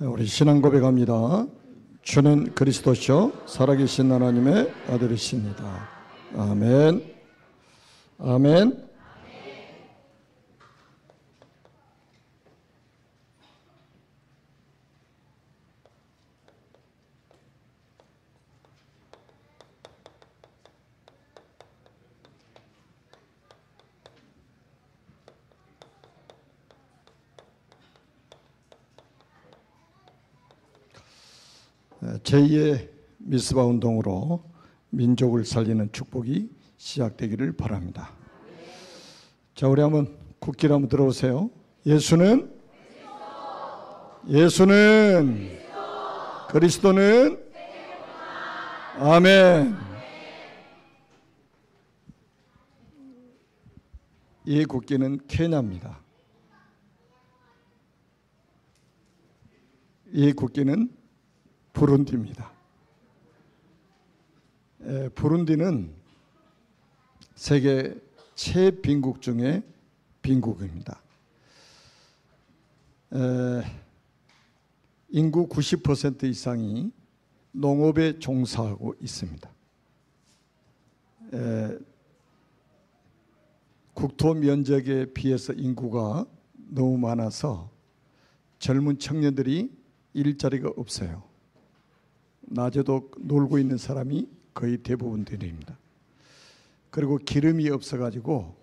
우리 신앙 고백합니다. 주는 그리스도시요 살아계신 하나님의 아들이십니다. 아멘. 아멘. 제2의 미스바 운동으로 민족을 살리는 축복이 시작되기를 바랍니다. 자, 우리 한번 국기를 한번 들어보세요. 예수는 그리스도는 아멘. 이 국기는 케냐입니다. 이 국기는 부룬디입니다. 부룬디는 세계 최빈국 중에 빈국입니다. 인구 90% 이상이 농업에 종사하고 있습니다. 국토 면적에 비해서 인구가 너무 많아서 젊은 청년들이 일자리가 없어요. 낮에도 놀고 있는 사람이 거의 대부분들입니다. 그리고 기름이 없어가지고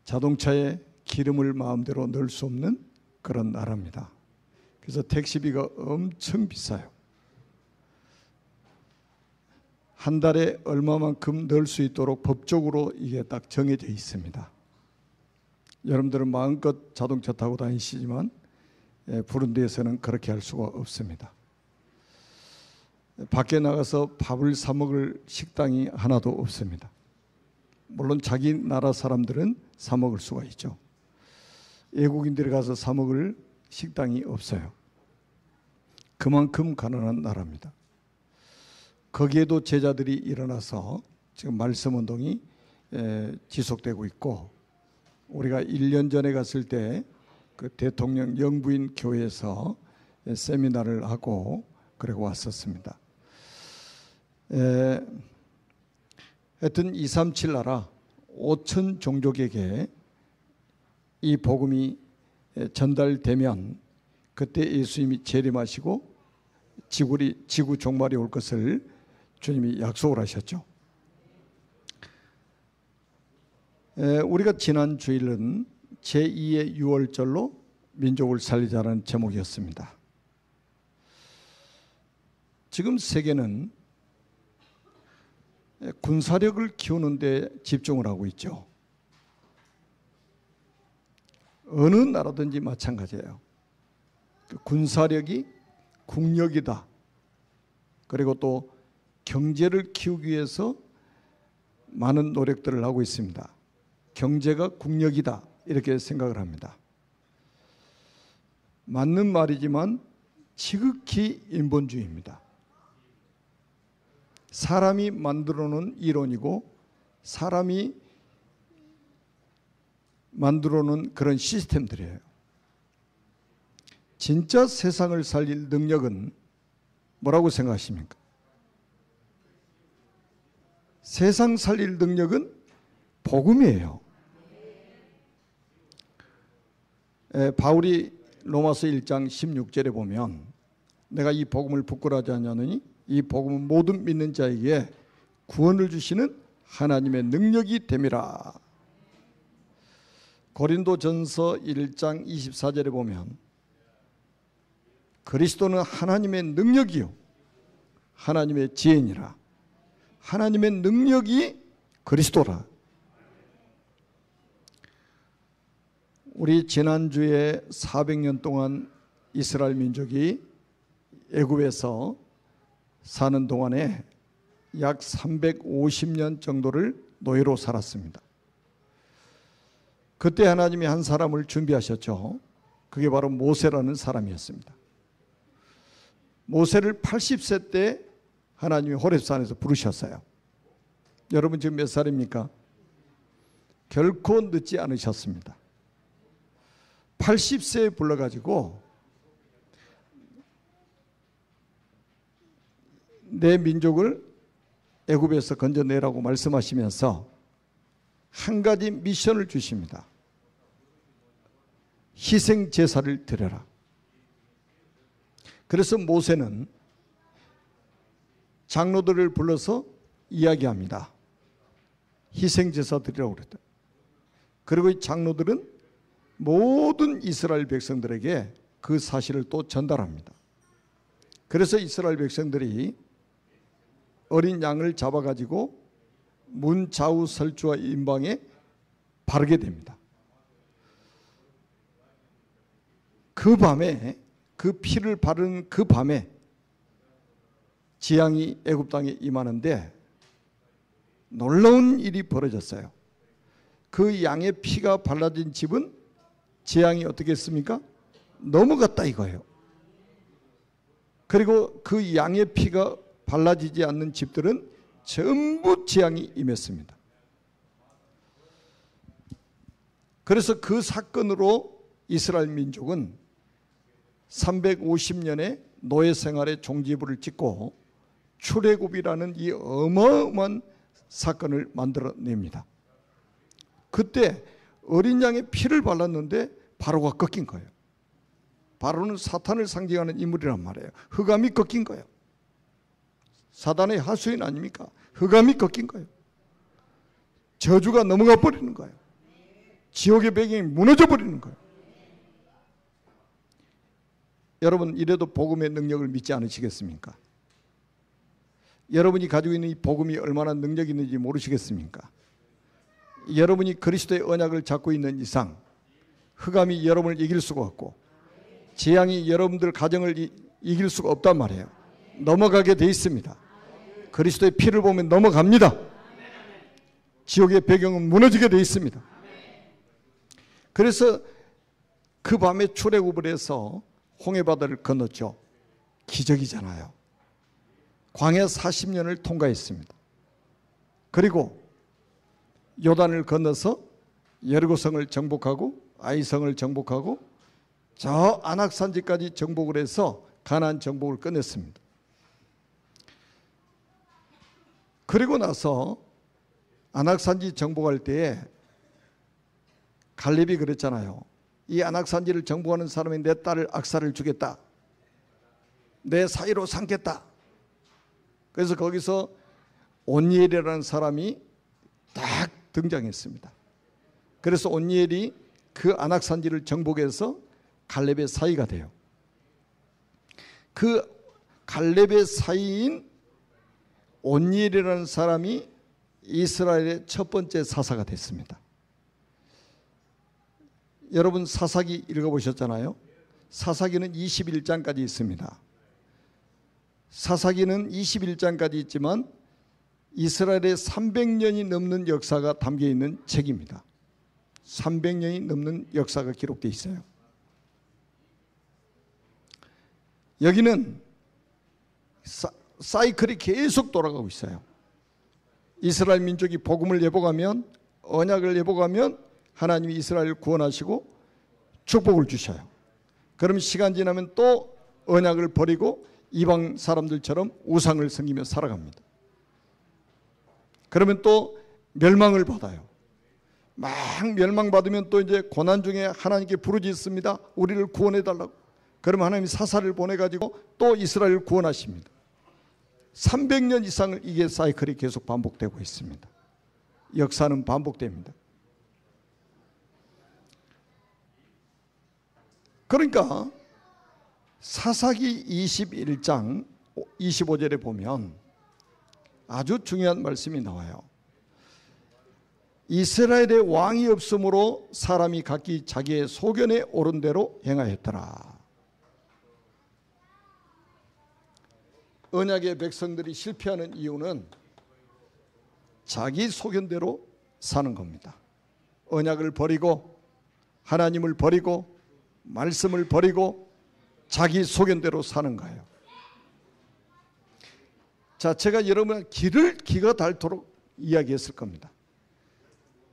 자동차에 기름을 마음대로 넣을 수 없는 그런 나라입니다. 그래서 택시비가 엄청 비싸요. 한 달에 얼마만큼 넣을 수 있도록 법적으로 이게 딱 정해져 있습니다. 여러분들은 마음껏 자동차 타고 다니시지만 부룬디에서는 그렇게 할 수가 없습니다. 밖에 나가서 밥을 사 먹을 식당이 하나도 없습니다. 물론 자기 나라 사람들은 사 먹을 수가 있죠. 외국인들이 가서 사 먹을 식당이 없어요. 그만큼 가난한 나라입니다. 거기에도 제자들이 일어나서 지금 말씀 운동이 지속되고 있고, 우리가 1년 전에 갔을 때 그 대통령 영부인 교회에서 세미나를 하고 그리고 왔었습니다. 하여튼 237 나라 5천 종족에게 이 복음이 전달되면 그때 예수님이 재림하시고 지구 종말이 올 것을 주님이 약속을 하셨죠. 우리가 지난 주일은 제2의 유월절로 민족을 살리자는 제목이었습니다. 지금 세계는 군사력을 키우는 데 집중을 하고 있죠. 어느 나라든지 마찬가지예요. 군사력이 국력이다. 그리고 또 경제를 키우기 위해서 많은 노력들을 하고 있습니다. 경제가 국력이다 이렇게 생각을 합니다. 맞는 말이지만 지극히 인본주의입니다. 사람이 만들어 놓은 이론이고 사람이 만들어 놓은 그런 시스템들이에요. 진짜 세상을 살릴 능력은 뭐라고 생각하십니까? 세상 살릴 능력은 복음이에요. 바울이 로마서 1장 16절에 보면 내가 이 복음을 부끄러워하지 않냐느니 이 복음은 모든 믿는 자에게 구원을 주시는 하나님의 능력이 됨이라. 고린도전서 1장 24절에 보면 그리스도는 하나님의 능력이요 하나님의 지혜니라. 하나님의 능력이 그리스도라. 우리 지난주에 400년 동안 이스라엘 민족이 애굽에서 사는 동안에 약 350년 정도를 노예로 살았습니다. 그때 하나님이 한 사람을 준비하셨죠. 그게 바로 모세라는 사람이었습니다. 모세를 80세 때 하나님이 호렙산에서 부르셨어요. 여러분 지금 몇 살입니까? 결코 늦지 않으셨습니다. 80세에 불러가지고 내 민족을 애굽에서 건져내라고 말씀하시면서 한 가지 미션을 주십니다. 희생 제사를 드려라. 그래서 모세는 장로들을 불러서 이야기합니다. 희생 제사 드리라고 그랬다. 그리고 이 장로들은 모든 이스라엘 백성들에게 그 사실을 또 전달합니다. 그래서 이스라엘 백성들이 어린 양을 잡아가지고 문 좌우 설주와 임방에 바르게 됩니다. 그 밤에, 그 피를 바르는 그 밤에 재앙이 애굽 땅에 임하는데 놀라운 일이 벌어졌어요. 그 양의 피가 발라진 집은 재앙이 어떻게 했습니까? 넘어갔다 이거예요. 그리고 그 양의 피가 발라지지 않는 집들은 전부 재앙이 임했습니다. 그래서 그 사건으로 이스라엘 민족은 350년의 노예 생활의 종지부를 찍고 출애굽이라는 이 어마어마한 사건을 만들어냅니다. 그때 어린 양의 피를 발랐는데 바로가 꺾인 거예요. 바로는 사탄을 상징하는 인물이란 말이에요. 흑암이 꺾인 거예요. 사단의 하수인 아닙니까? 흑암이 꺾인 거예요. 저주가 넘어가 버리는 거예요. 지옥의 배경이 무너져 버리는 거예요. 여러분, 이래도 복음의 능력을 믿지 않으시겠습니까? 여러분이 가지고 있는 이 복음이 얼마나 능력이 있는지 모르시겠습니까? 여러분이 그리스도의 언약을 잡고 있는 이상 흑암이 여러분을 이길 수가 없고 재앙이 여러분들 가정을 이길 수가 없단 말이에요. 넘어가게 돼 있습니다. 그리스도의 피를 보면 넘어갑니다. 지옥의 배경은 무너지게 돼 있습니다. 그래서 그 밤에 출애굽을 해서 홍해바다를 건넜죠. 기적이잖아요. 광야 40년을 통과했습니다. 그리고 요단을 건너서 여리고성을 정복하고 아이성을 정복하고 저 안악산지까지 정복을 해서 가나안 정복을 끝냈습니다. 그리고 나서 안악산지 정복할 때에 갈렙이 그랬잖아요. 이 안악산지를 정복하는 사람이 내 딸을 악사를 주겠다. 내 사이로 삼겠다. 그래서 거기서 온니엘이라는 사람이 딱 등장했습니다. 그래서 온니엘이 그 안악산지를 정복해서 갈렙의 사이가 돼요. 그 갈렙의 사이인 온니엘이라는 사람이 이스라엘의 첫 번째 사사가 됐습니다. 여러분 사사기 읽어보셨잖아요. 사사기는 21장까지 있습니다. 사사기는 21장까지 있지만 이스라엘의 300년이 넘는 역사가 담겨있는 책입니다. 300년이 넘는 역사가 기록되어 있어요. 여기는 사이클이 계속 돌아가고 있어요. 이스라엘 민족이 복음을 예복하면, 언약을 예복하면 하나님이 이스라엘을 구원하시고 축복을 주셔요. 그럼 시간 지나면 또 언약을 버리고 이방 사람들처럼 우상을 섬기며 살아갑니다. 그러면 또 멸망을 받아요. 막 멸망받으면 또 이제 고난 중에 하나님께 부르짖습니다. 우리를 구원해달라고. 그러면 하나님이 사사를 보내가지고 또 이스라엘을 구원하십니다. 300년 이상을 이게 사이클이 계속 반복되고 있습니다. 역사는 반복됩니다. 그러니까 사사기 21장 25절에 보면 아주 중요한 말씀이 나와요. 이스라엘의 왕이 없으므로 사람이 각기 자기의 소견에 옳은 대로 행하였더라. 언약의 백성들이 실패하는 이유는 자기 소견대로 사는 겁니다. 언약을 버리고 하나님을 버리고 말씀을 버리고 자기 소견대로 사는 거예요. 자, 제가 여러분의 기가 닳도록 이야기했을 겁니다.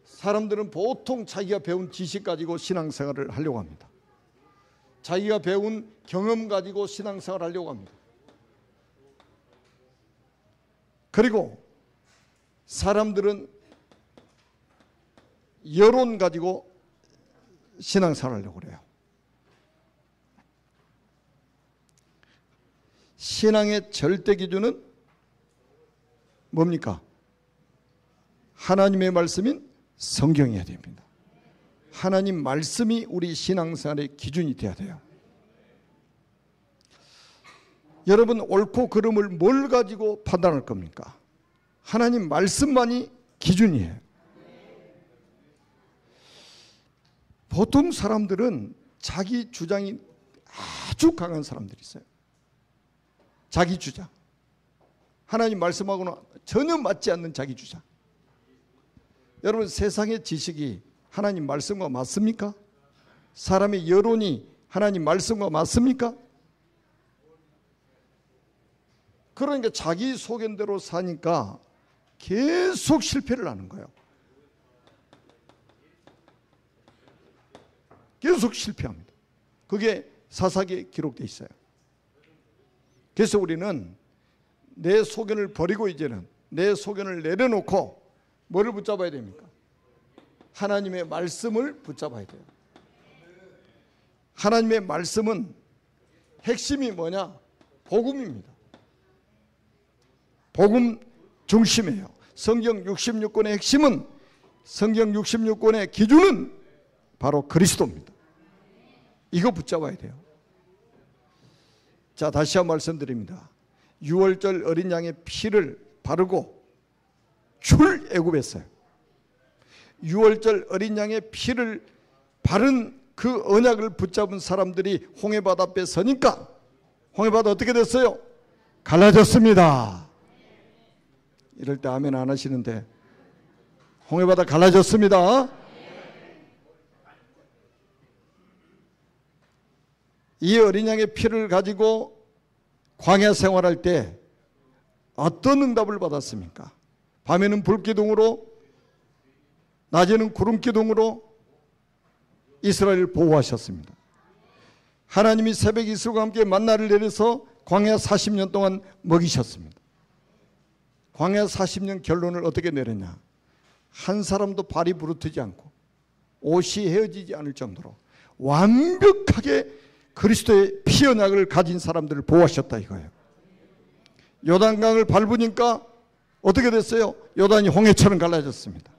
사람들은 보통 자기가 배운 지식 가지고 신앙생활을 하려고 합니다. 자기가 배운 경험 가지고 신앙생활을 하려고 합니다. 그리고 사람들은 여론 가지고 신앙생활하려고 그래요. 신앙의 절대 기준은 뭡니까? 하나님의 말씀인 성경이어야 됩니다. 하나님 말씀이 우리 신앙생활의 기준이 되어야 돼요. 여러분, 옳고 그름을 뭘 가지고 판단할 겁니까? 하나님 말씀만이 기준이에요. 보통 사람들은 자기 주장이 아주 강한 사람들이 있어요. 자기 주장. 하나님 말씀하고는 전혀 맞지 않는 자기 주장. 여러분, 세상의 지식이 하나님 말씀과 맞습니까? 사람의 여론이 하나님 말씀과 맞습니까? 그러니까 자기 소견대로 사니까 계속 실패를 하는 거예요. 계속 실패합니다. 그게 사사기에 기록되어 있어요. 그래서 우리는 내 소견을 버리고 이제는 내 소견을 내려놓고 뭐를 붙잡아야 됩니까? 하나님의 말씀을 붙잡아야 돼요. 하나님의 말씀은 핵심이 뭐냐? 복음입니다. 복음 중심이에요. 성경 66권의 핵심은, 성경 66권의 기준은 바로 그리스도입니다. 이거 붙잡아야 돼요. 자, 다시 한번 말씀드립니다. 6월절 어린 양의 피를 바르고 출애굽했어요. 6월절 어린 양의 피를 바른 그 언약을 붙잡은 사람들이 홍해바다 앞에 서니까 홍해바다 어떻게 됐어요? 갈라졌습니다. 이럴 때 아멘 안 하시는데, 홍해바다 갈라졌습니다. 이 어린 양의 피를 가지고 광야 생활할 때 어떤 응답을 받았습니까? 밤에는 불기둥으로, 낮에는 구름기둥으로 이스라엘을 보호하셨습니다. 하나님이 새벽 이슬과 함께 만나를 내려서 광야 40년 동안 먹이셨습니다. 광야 40년 결론을 어떻게 내렸냐? 한 사람도 발이 부르트지 않고 옷이 헤어지지 않을 정도로 완벽하게 그리스도의 피 언약을 가진 사람들을 보호하셨다 이거예요. 요단강을 밟으니까 어떻게 됐어요? 요단이 홍해처럼 갈라졌습니다.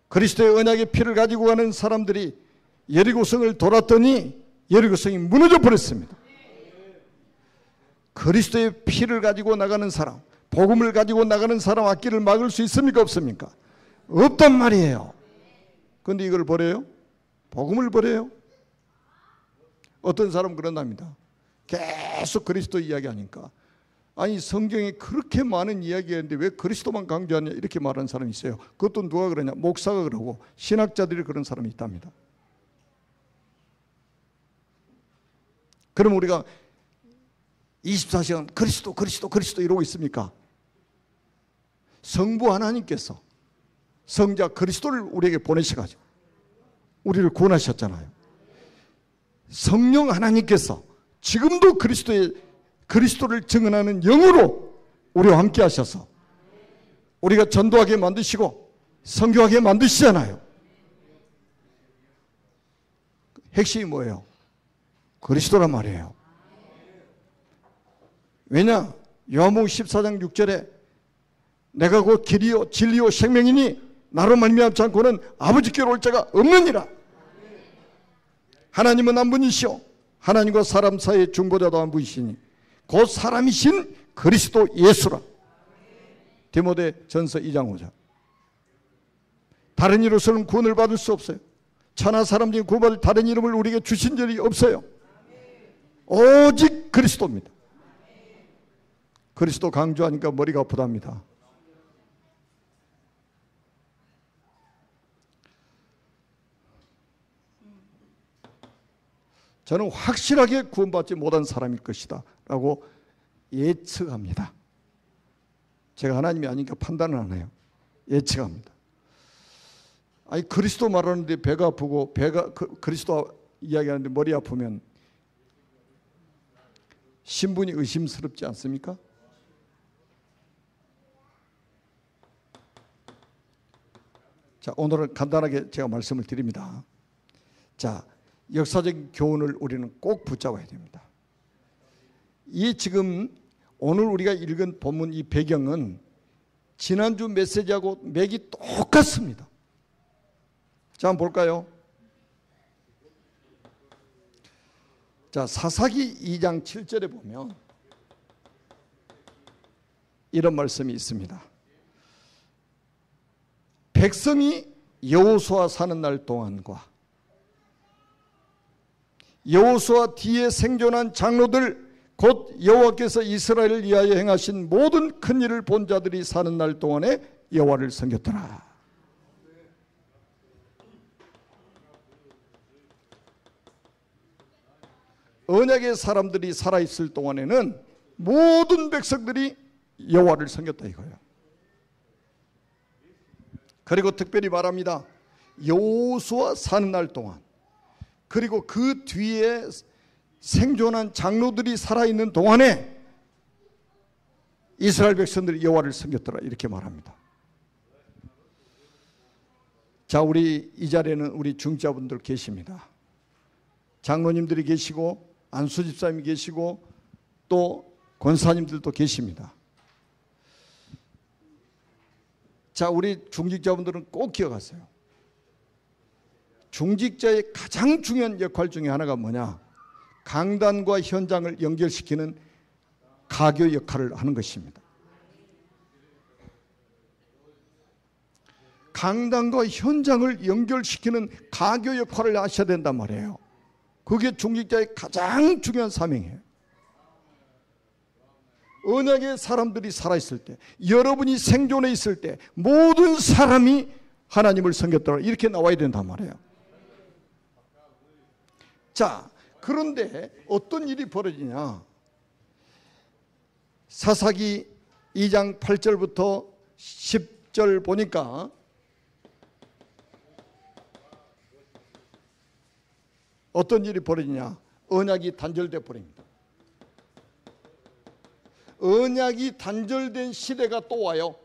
그리스도의 언약의 피를 가지고 가는 사람들이 여리고성을 돌았더니 여리고성이 무너져 버렸습니다. 그리스도의 피를 가지고 나가는 사람, 복음을 가지고 나가는 사람 앞길을 막을 수 있습니까? 없습니까? 없단 말이에요. 그런데 이걸 버려요? 복음을 버려요? 어떤 사람은 그런답니다. 계속 그리스도 이야기하니까, 아니 성경에 그렇게 많은 이야기가 있는데 왜 그리스도만 강조하냐 이렇게 말하는 사람이 있어요. 그것도 누가 그러냐? 목사가 그러고 신학자들이 그런 사람이 있답니다. 그럼 우리가 24시간 그리스도 그리스도 그리스도 이러고 있습니까? 성부 하나님께서 성자 그리스도를 우리에게 보내셔가지고 우리를 구원하셨잖아요. 성령 하나님께서 지금도 그리스도를 증언하는 영으로 우리와 함께 하셔서 우리가 전도하게 만드시고 선교하게 만드시잖아요. 핵심이 뭐예요? 그리스도란 말이에요. 왜냐? 요한복음 14장 6절에 내가 곧 길이요 진리요 생명이니 나로 말미암지 않고는 아버지께로 올 자가 없느니라. 하나님은 한 분이시오. 하나님과 사람 사이의 중보자도 한 분이시니 곧 사람이신 그리스도 예수라. 디모데전서 2장 5절. 다른 이로서는 구원을 받을 수 없어요. 천하 사람 중에 구원받을 다른 이름을 우리에게 주신 적이 없어요. 오직 그리스도입니다. 그리스도 강조하니까 머리가 아프답니다. 저는 확실하게 구원받지 못한 사람일 것이다 라고 예측합니다. 제가 하나님이 아니니까 판단은 안 해요. 예측합니다. 아니 그리스도 말하는데 배가 아프고 그리스도 이야기하는데 머리 아프면 신분이 의심스럽지 않습니까? 자, 오늘은 간단하게 제가 말씀을 드립니다. 자, 역사적인 교훈을 우리는 꼭 붙잡아야 됩니다. 이 지금 오늘 우리가 읽은 본문 이 배경은 지난주 메시지하고 맥이 똑같습니다. 자, 한번 볼까요? 자, 사사기 2장 7절에 보면 이런 말씀이 있습니다. 백성이 여호수아 사는 날 동안과 여호수아 뒤에 생존한 장로들 곧 여호와께서 이스라엘을 위하여 행하신 모든 큰 일을 본 자들이 사는 날 동안에 여호와를 섬겼더라. 언약의 사람들이 살아있을 동안에는 모든 백성들이 여호와를 섬겼다 이거예요. 그리고 특별히 말합니다. 여호수아 사는 날 동안 그리고 그 뒤에 생존한 장로들이 살아있는 동안에 이스라엘 백성들이 여호와를 섬겼더라 이렇게 말합니다. 자, 우리 이 자리에는 우리 중자분들 계십니다. 장로님들이 계시고 안수집사님이 계시고 또 권사님들도 계십니다. 자, 우리 중직자분들은 꼭 기억하세요. 중직자의 가장 중요한 역할 중에 하나가 뭐냐? 강단과 현장을 연결시키는 가교 역할을 하는 것입니다. 강단과 현장을 연결시키는 가교 역할을 하셔야 된단 말이에요. 그게 중직자의 가장 중요한 사명이에요. 언약의 사람들이 살아있을 때, 여러분이 생존해 있을 때 모든 사람이 하나님을 섬겼더라 이렇게 나와야 된단 말이에요. 자, 그런데 어떤 일이 벌어지냐? 사사기 2장 8절부터 10절 보니까 어떤 일이 벌어지냐? 언약이 단절돼 버립니다. 언약이 단절된 시대가 또 와요.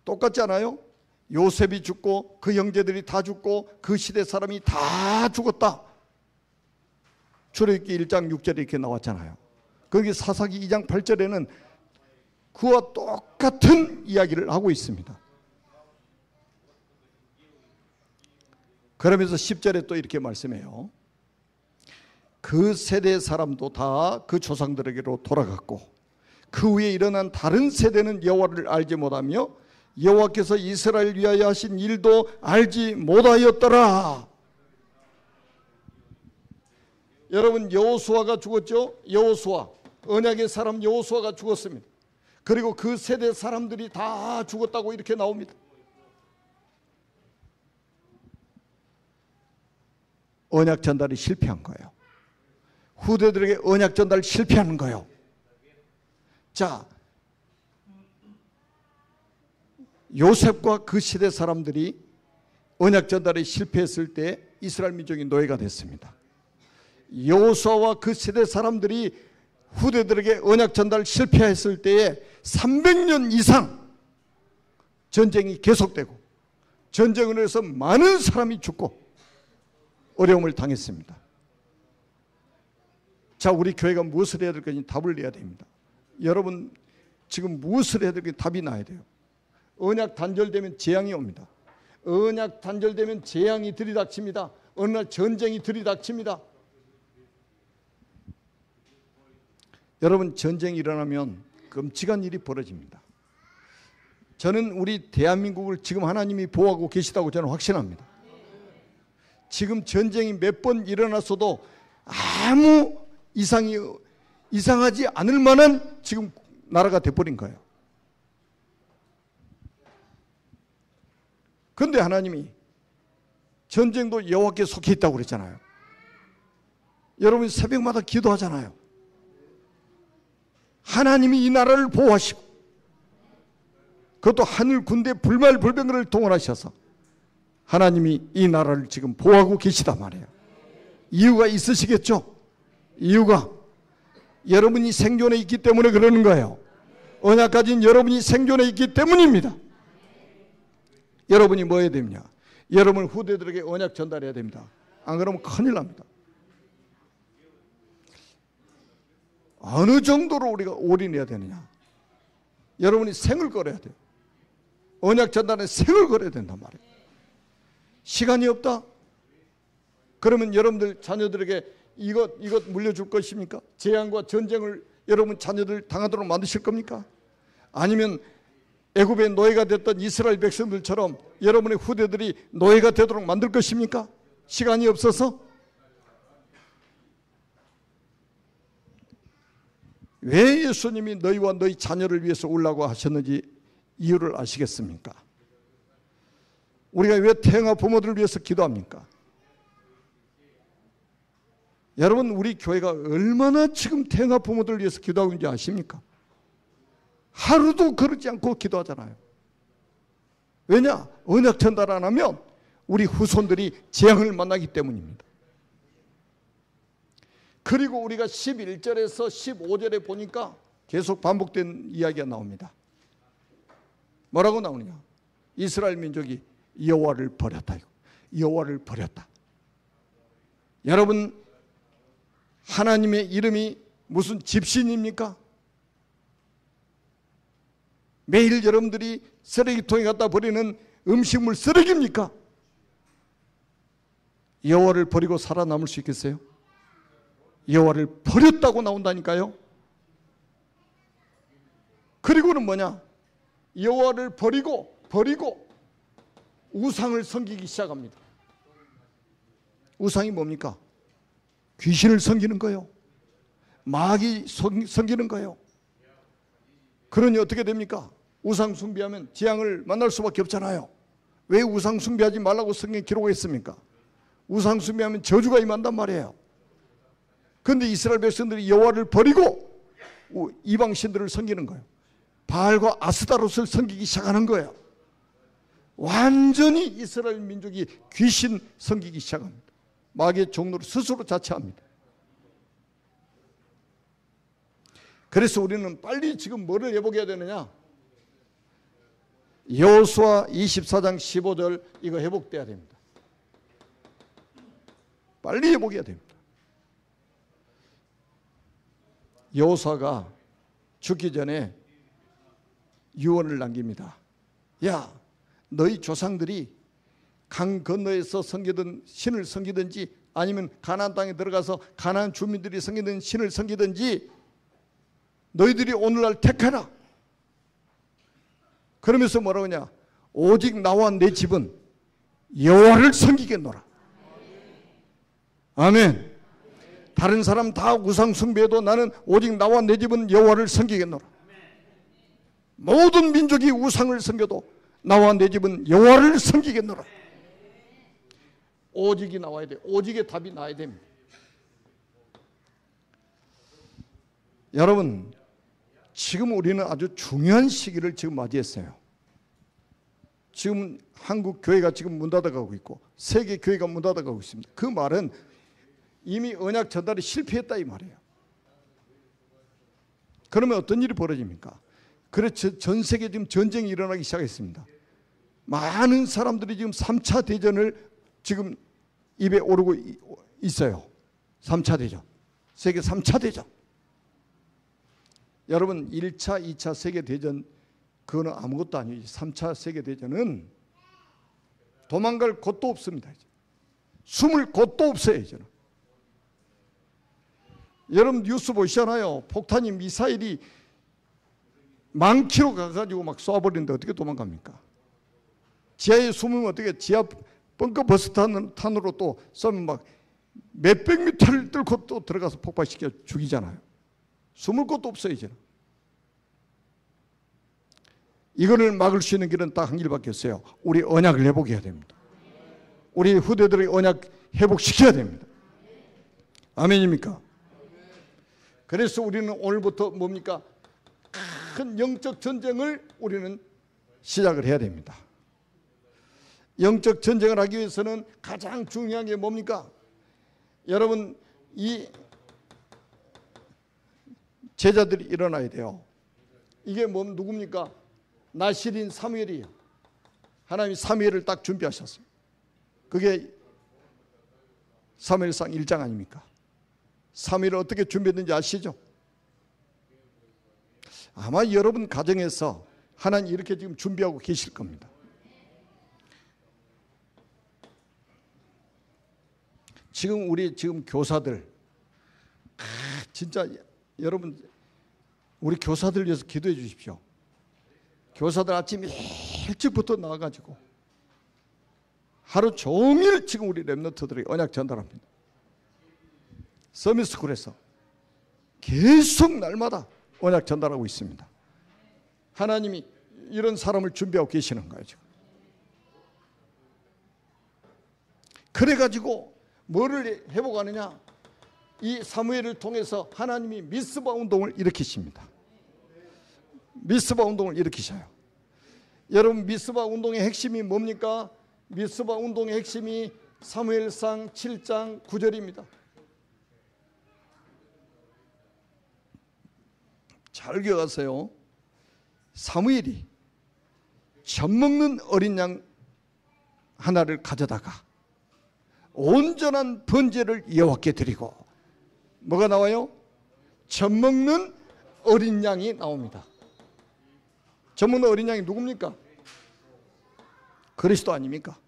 똑같지 않아요? 요셉이 죽고 그 형제들이 다 죽고 그 시대 사람이 다 죽었다. 출애굽기 1장 6절에 이렇게 나왔잖아요. 거기 사사기 2장 8절에는 그와 똑같은 이야기를 하고 있습니다. 그러면서 10절에 또 이렇게 말씀해요. 그 세대 사람도 다 그 조상들에게로 돌아갔고 그 후에 일어난 다른 세대는 여호와를 알지 못하며 여호와께서 이스라엘 위하여 하신 일도 알지 못하였더라. 여러분, 여호수아가 죽었죠? 여호수아, 언약의 사람 여호수아가 죽었습니다. 그리고 그 세대 사람들이 다 죽었다고 이렇게 나옵니다. 언약 전달이 실패한 거예요. 후대들에게 언약 전달 실패하는 거예요. 자, 요셉과 그 시대 사람들이 언약 전달에 실패했을 때 이스라엘 민족이 노예가 됐습니다. 여호수아와 그 세대 사람들이 후대들에게 언약 전달 실패했을 때에 300년 이상 전쟁이 계속되고 전쟁을 해서 많은 사람이 죽고 어려움을 당했습니다. 자, 우리 교회가 무엇을 해야 될 건지 답을 내야 됩니다. 여러분, 지금 무엇을 해야 될 건지 답이 나야 돼요. 언약 단절되면 재앙이 옵니다. 언약 단절되면 재앙이 들이닥칩니다. 어느 날 전쟁이 들이닥칩니다. 여러분, 전쟁이 일어나면 끔찍한 일이 벌어집니다. 저는 우리 대한민국을 지금 하나님이 보호하고 계시다고 저는 확신합니다. 지금 전쟁이 몇 번 일어났어도 아무 이상하지 않을 만한 지금 나라가 돼버린 거예요. 그런데 하나님이 전쟁도 여호와께 속해 있다고 그랬잖아요. 여러분 새벽마다 기도하잖아요. 하나님이 이 나라를 보호하시고 그것도 하늘 군대 불말불병을 동원하셔서 하나님이 이 나라를 지금 보호하고 계시단 말이에요. 이유가 있으시겠죠? 이유가 여러분이 생존해 있기 때문에 그러는 거예요. 언약 가진 여러분이 생존해 있기 때문입니다. 여러분이 뭐 해야 되냐? 여러분 후대들에게 언약 전달해야 됩니다. 안 그러면 큰일 납니다. 어느 정도로 우리가 올인해야 되느냐? 여러분이 생을 걸어야 돼요. 언약 전달에 생을 걸어야 된단 말이에요. 시간이 없다? 그러면 여러분들 자녀들에게 이것 물려줄 것입니까? 재앙과 전쟁을 여러분 자녀들 당하도록 만드실 겁니까? 아니면 애굽의 노예가 됐던 이스라엘 백성들처럼 여러분의 후대들이 노예가 되도록 만들 것입니까? 시간이 없어서? 왜 예수님이 너희와 너희 자녀를 위해서 울라고 하셨는지 이유를 아시겠습니까? 우리가 왜 태영아 부모들을 위해서 기도합니까? 여러분 우리 교회가 얼마나 지금 태영아 부모들을 위해서 기도하고 있는지 아십니까? 하루도 그러지 않고 기도하잖아요. 왜냐? 언약 전달 안 하면 우리 후손들이 재앙을 만나기 때문입니다. 그리고 우리가 11절에서 15절에 보니까 계속 반복된 이야기가 나옵니다. 뭐라고 나오느냐? 이스라엘 민족이 여호와를 버렸다. 여호와를 버렸다. 여러분 하나님의 이름이 무슨 집신입니까? 매일 여러분들이 쓰레기통에 갖다 버리는 음식물 쓰레기입니까? 여호와를 버리고 살아남을 수 있겠어요? 여호와를 버렸다고 나온다니까요. 그리고는 뭐냐? 여호와를 버리고 우상을 섬기기 시작합니다. 우상이 뭡니까? 귀신을 섬기는 거예요. 마귀 섬기는 거예요. 그러니 어떻게 됩니까? 우상 숭배하면 재앙을 만날 수밖에 없잖아요. 왜 우상 숭배하지 말라고 성경에 기록했습니까? 우상 숭배하면 저주가 임한단 말이에요. 그런데 이스라엘 백성들이 여호와를 버리고 이방 신들을 섬기는 거예요. 바알과 아스타롯을 섬기기 시작하는 거예요. 완전히 이스라엘 민족이 귀신 섬기기 시작합니다. 마귀의 종로를 스스로 자처합니다. 그래서 우리는 빨리 지금 뭐를 회복해야 되느냐? 여호수아 24장 15절 이거 회복돼야 됩니다. 빨리 회복해야 됩니다. 여호수아가 죽기 전에 유언을 남깁니다. 야, 너희 조상들이 강 건너에서 섬기던 신을 섬기든지 아니면 가나안 땅에 들어가서 가나안 주민들이 섬기던 신을 섬기든지 너희들이 오늘날 택하라. 그러면서 뭐라고 하냐? 오직 나와 내 집은 여호와를 섬기겠노라. 아멘. 다른 사람 다 우상 숭배해도 나는 오직 나와 내 집은 여호와를 섬기겠노라. 모든 민족이 우상을 섬겨도 나와 내 집은 여호와를 섬기겠노라. 오직이 나와야 돼. 오직의 답이 나와야 됩니다. 여러분, 지금 우리는 아주 중요한 시기를 지금 맞이했어요. 지금 한국 교회가 지금 문 닫아가고 있고 세계 교회가 문 닫아가고 있습니다. 그 말은 이미 언약 전달이 실패했다 이 말이에요. 그러면 어떤 일이 벌어집니까? 그래서 전 세계 지금 전쟁이 일어나기 시작했습니다. 많은 사람들이 지금 3차 대전을 지금 입에 오르고 있어요. 3차 대전. 세계 3차 대전. 여러분 1차, 2차 세계대전 그거는 아무것도 아니에요. 3차 세계대전은 도망갈 곳도 없습니다. 이제. 숨을 곳도 없어요. 이제는. 여러분 뉴스 보시잖아요. 폭탄이 미사일이 10,000km 가가지고 막 쏴버리는데 어떻게 도망갑니까? 지하에 숨으면 어떻게 지하 벙커버스 탄으로 또 쏘면 막 몇백 미터를 뚫고 또 들어가서 폭발시켜 죽이잖아요. 숨을 곳도 없어요. 이제는. 이거를 막을 수 있는 길은 딱 한 길밖에 없어요. 우리 언약을 회복해야 됩니다. 우리 후대들의 언약 회복시켜야 됩니다. 아멘입니까? 그래서 우리는 오늘부터 뭡니까? 큰 영적 전쟁을 우리는 시작을 해야 됩니다. 영적 전쟁을 하기 위해서는 가장 중요한 게 뭡니까? 여러분 이 제자들이 일어나야 돼요. 이게 누굽니까? 나실인 사무엘이에요. 하나님이 사무엘을 딱 준비하셨어요. 그게 사무엘상 1장 아닙니까? 사무엘을 어떻게 준비했는지 아시죠? 아마 여러분 가정에서 하나님 이렇게 지금 준비하고 계실 겁니다. 지금 우리 교사들, 진짜 여러분 우리 교사들 위해서 기도해 주십시오. 교사들 아침 일찍부터 나와가지고 하루 종일 지금 우리 렘넌트들이 언약 전달합니다. 서밋스쿨에서 계속 날마다 언약 전달하고 있습니다. 하나님이 이런 사람을 준비하고 계시는 거예요. 지금. 그래가지고 뭐를 회복하느냐? 이 사무엘을 통해서 하나님이 미스바 운동을 일으키십니다. 미스바 운동을 일으키셔요. 여러분 미스바 운동의 핵심이 뭡니까? 미스바 운동의 핵심이 사무엘상 7장 9절입니다. 잘 기억하세요. 사무엘이 젖먹는 어린 양 하나를 가져다가 온전한 번제를 여호와께 드리고, 뭐가 나와요? 젖먹는 어린 양이 나옵니다. 젖먹는 어린 양이 누굽니까? 그리스도 아닙니까?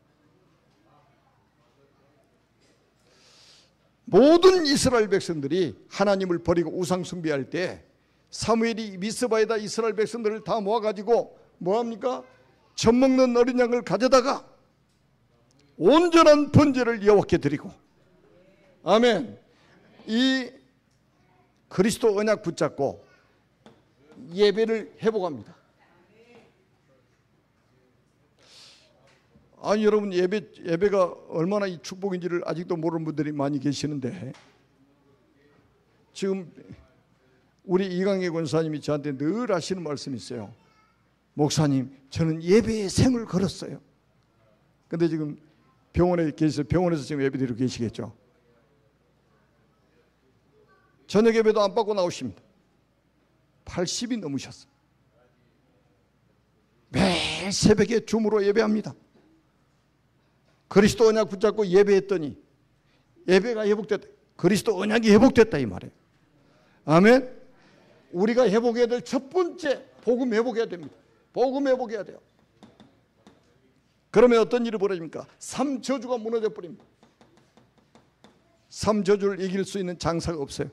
모든 이스라엘 백성들이 하나님을 버리고 우상 숭배할 때 사무엘이 미스바에다 이스라엘 백성들을 다 모아가지고 뭐합니까? 젖먹는 어린 양을 가져다가 온전한 번제를 여호와께 드리고, 아멘. 이 그리스도 언약 붙잡고 예배를 회복합니다. 아니 여러분 예배가 얼마나 이 축복인지를 아직도 모르는 분들이 많이 계시는데, 지금 우리 이강희 권사님이 저한테 늘 하시는 말씀이 있어요. 목사님, 저는 예배에 생을 걸었어요. 근데 지금 병원에 계세요. 병원에서 지금 예배 드리고 계시겠죠. 저녁 예배도 안 받고 나오십니다. 80이 넘으셨어요. 매일 새벽에 줌으로 예배합니다. 그리스도 언약 붙잡고 예배했더니 예배가 회복됐다. 그리스도 언약이 회복됐다 이 말이에요. 아멘. 우리가 회복해야 될 첫 번째, 복음 회복해야 됩니다. 복음 회복해야 돼요. 그러면 어떤 일이 벌어집니까? 3저주가 무너져 버립니다. 3저주를 이길 수 있는 장사가 없어요.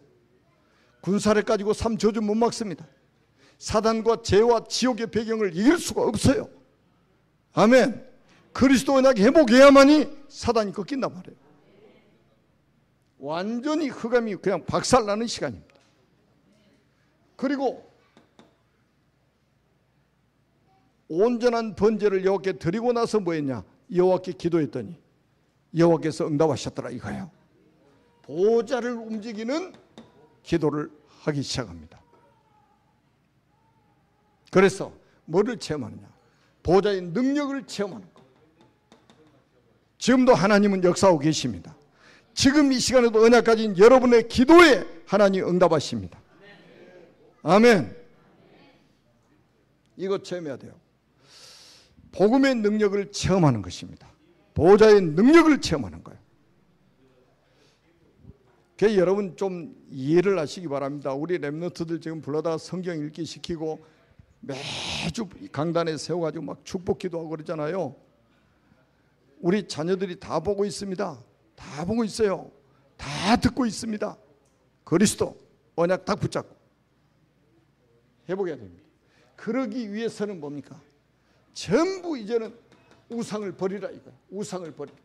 군사를 가지고 3저주 못 막습니다. 사단과 죄와 지옥의 배경을 이길 수가 없어요. 아멘. 그리스도 언약이 회복해야만이 사단이 꺾인단 말이에요. 완전히 흑암이 그냥 박살나는 시간입니다. 그리고 온전한 번제를 여호와께 드리고 나서 뭐 했냐? 여호와께 기도했더니 여호와께서 응답하셨더라 이거예요. 보좌를 움직이는 기도를 하기 시작합니다. 그래서 뭐를 체험하느냐? 보좌의 능력을 체험하는 것. 지금도 하나님은 역사하고 계십니다. 지금 이 시간에도 언약 가진 여러분의 기도에 하나님이 응답하십니다. 아멘. 이거 체험해야 돼요. 복음의 능력을 체험하는 것입니다. 보좌의 능력을 체험하는 거예요. 그래서 여러분 좀 이해를 하시기 바랍니다. 우리 렘넌트들 지금 불러다 성경 읽기 시키고 매주 강단에 세워가지고 막 축복 기도하고 그러잖아요. 우리 자녀들이 다 보고 있습니다. 다 보고 있어요. 다 듣고 있습니다. 그리스도 언약 딱 붙잡고 회복해야 됩니다. 그러기 위해서는 뭡니까? 전부 이제는 우상을 버리라 이거예요. 우상을 버리라.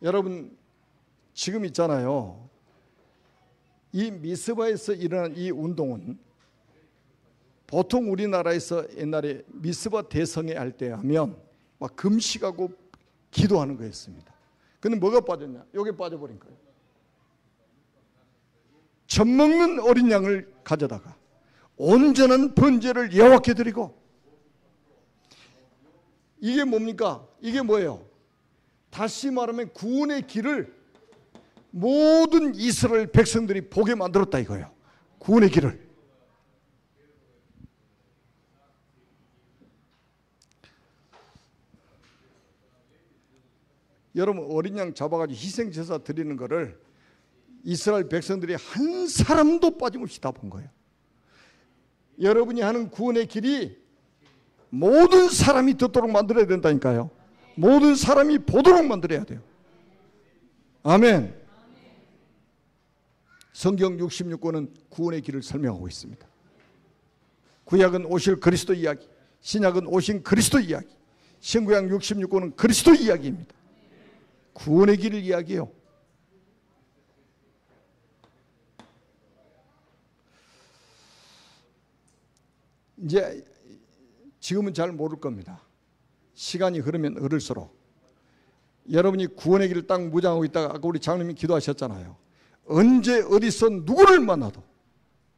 여러분 지금 있잖아요. 이 미스바에서 일어난 이 운동은 보통 우리나라에서 옛날에 미스바 대성회 할 때 하면 막 금식하고 기도하는 거였습니다. 근데 뭐가 빠졌냐? 여기 빠져버린 거예요. 젖먹는 어린 양을 가져다가 온전한 번제를 여호와께 드리고, 이게 뭡니까? 이게 뭐예요? 다시 말하면 구원의 길을 모든 이스라엘 백성들이 보게 만들었다 이거예요. 구원의 길을. 여러분 어린 양 잡아가지고 희생제사 드리는 거를 이스라엘 백성들이 한 사람도 빠짐없이 다 본 거예요. 여러분이 하는 구원의 길이 모든 사람이 듣도록 만들어야 된다니까요. 모든 사람이 보도록 만들어야 돼요. 아멘. 성경 66권은 구원의 길을 설명하고 있습니다. 구약은 오실 그리스도 이야기, 신약은 오신 그리스도 이야기, 신구약 66권은 그리스도 이야기입니다. 구원의 길을 이야기해요. 이제 지금은 잘 모를 겁니다. 시간이 흐르면 흐를수록 여러분이 구원의 길을 딱 무장하고 있다가 아까 우리 장로님이 기도하셨잖아요. 언제 어디서 누구를 만나도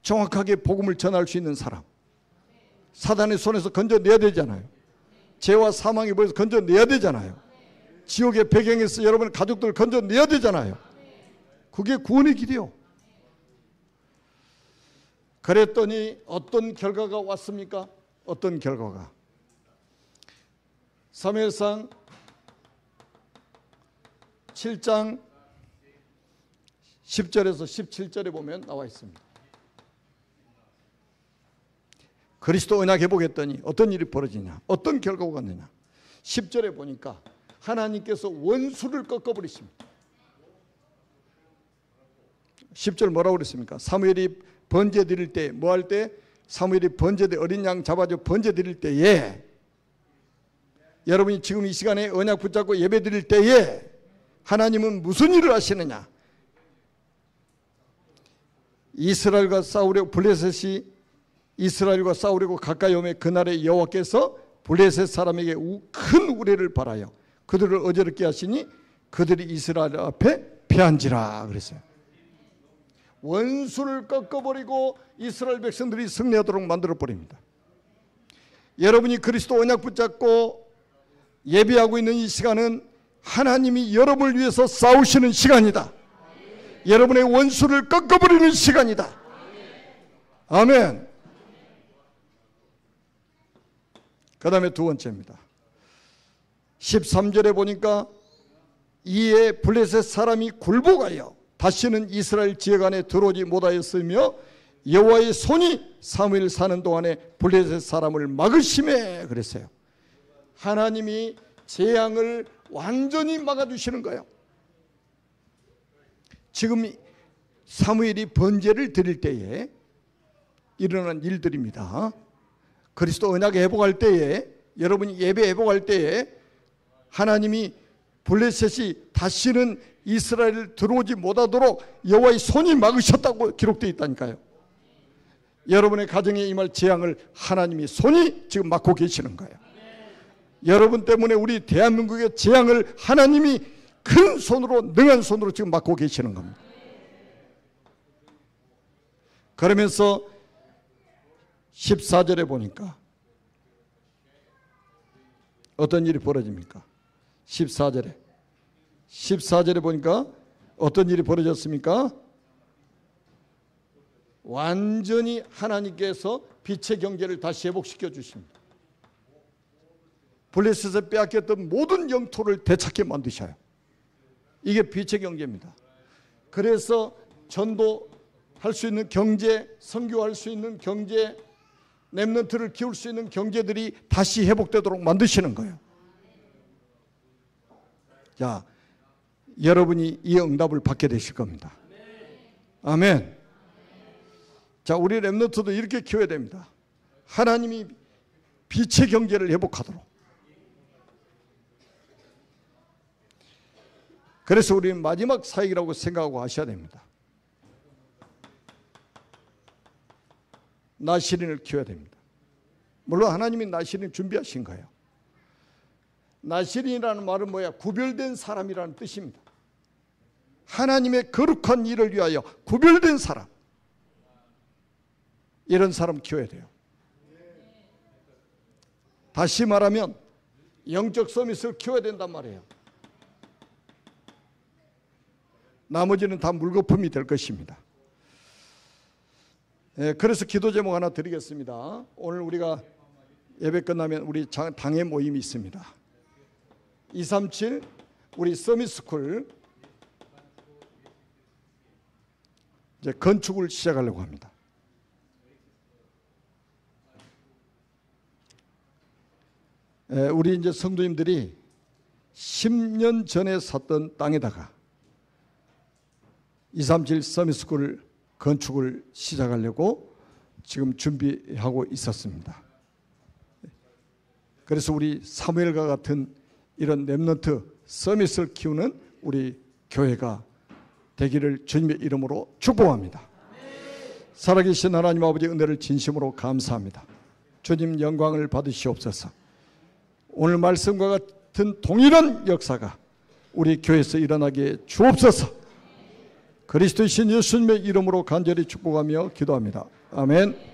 정확하게 복음을 전할 수 있는 사람, 사단의 손에서 건져내야 되잖아요. 죄와 사망의 벌에서 건져내야 되잖아요. 지옥의 배경에서 여러분의 가족들을 건져내야 되잖아요. 그게 구원의 길이요. 그랬더니 어떤 결과가 왔습니까? 어떤 결과가? 사무엘상 7장 10절에서 17절에 보면 나와 있습니다. 그리스도 언약 회복했더니 어떤 일이 벌어지냐? 어떤 결과가 왔느냐? 10절에 보니까 하나님께서 원수를 꺾어버리십니다. 10절 뭐라고 그랬습니까? 사무엘이 번제 드릴 때, 뭐 할 때? 사무엘이 번제 어린 양 잡아줘 번제 드릴 때에, 여러분이 지금 이 시간에 언약 붙잡고 예배 드릴 때에 하나님은 무슨 일을 하시느냐? 이스라엘과 싸우려고 블레셋이 이스라엘과 싸우려고 가까이 오매 그날에 여호와께서 블레셋 사람에게 큰 우레를 발하여 그들을 어지럽게 하시니 그들이 이스라엘 앞에 패한지라 그랬어요. 원수를 꺾어버리고 이스라엘 백성들이 승리하도록 만들어버립니다. 여러분이 그리스도 언약 붙잡고 예배하고 있는 이 시간은 하나님이 여러분을 위해서 싸우시는 시간이다. 여러분의 원수를 꺾어버리는 시간이다. 아멘. 그 다음에 두 번째입니다. 13절에 보니까 이에 블레셋 사람이 굴복하여 다시는 이스라엘 지역 안에 들어오지 못하였으며 여호와의 손이 사무엘 사는 동안에 블레셋 사람을 막으심에 그랬어요. 하나님이 재앙을 완전히 막아주시는 거예요. 지금 사무엘이 번제를 드릴 때에 일어난 일들입니다. 그리스도 언약 회복할 때에, 여러분이 예배 회복할 때에 하나님이 블레셋이 다시는 이스라엘을 들어오지 못하도록 여호와의 손이 막으셨다고 기록되어 있다니까요. 여러분의 가정에 임할 재앙을 하나님이 손이 지금 막고 계시는 거예요. 여러분 때문에 우리 대한민국의 재앙을 하나님이 큰 손으로, 능한 손으로 지금 막고 계시는 겁니다. 그러면서 14절에 보니까 어떤 일이 벌어집니까? 14절에 보니까 어떤 일이 벌어졌습니까? 완전히 하나님께서 빛의 경계를 다시 회복시켜 주십니다. 블레셋에 빼앗겼던 모든 영토를 되찾게 만드셔요. 이게 빛의 경계입니다. 그래서 전도할 수 있는 경제, 선교할 수 있는 경제, 렘넌트를 키울 수 있는 경제들이 다시 회복되도록 만드시는 거예요. 자, 여러분이 이 응답을 받게 되실 겁니다. 아멘. 자, 우리 렘넌트도 이렇게 키워야 됩니다. 하나님이 빛의 경제를 회복하도록. 그래서 우리는 마지막 사역이라고 생각하고 하셔야 됩니다. 나시린을 키워야 됩니다. 물론 하나님이 나시린 준비하신 거예요. 나시린이라는 말은 뭐야? 구별된 사람이라는 뜻입니다. 하나님의 거룩한 일을 위하여 구별된 사람. 이런 사람 키워야 돼요. 다시 말하면 영적 서밋을 키워야 된단 말이에요. 나머지는 다 물거품이 될 것입니다. 그래서 기도 제목 하나 드리겠습니다. 오늘 우리가 예배 끝나면 우리 당회 모임이 있습니다. 237 우리 서밋스쿨 이제 건축을 시작하려고 합니다. 우리 이제 성도님들이 10년 전에 샀던 땅에다가 237 서밋스쿨 건축을 시작하려고 지금 준비하고 있었습니다. 그래서 우리 사무엘과 같은 이런 렘넌트 서밋을 키우는 우리 교회가 되기를 주님의 이름으로 축복합니다. 살아계신 하나님 아버지 은혜를 진심으로 감사합니다. 주님 영광을 받으시옵소서. 오늘 말씀과 같은 동일한 역사가 우리 교회에서 일어나게 주옵소서. 그리스도이신 예수님의 이름으로 간절히 축복하며 기도합니다. 아멘.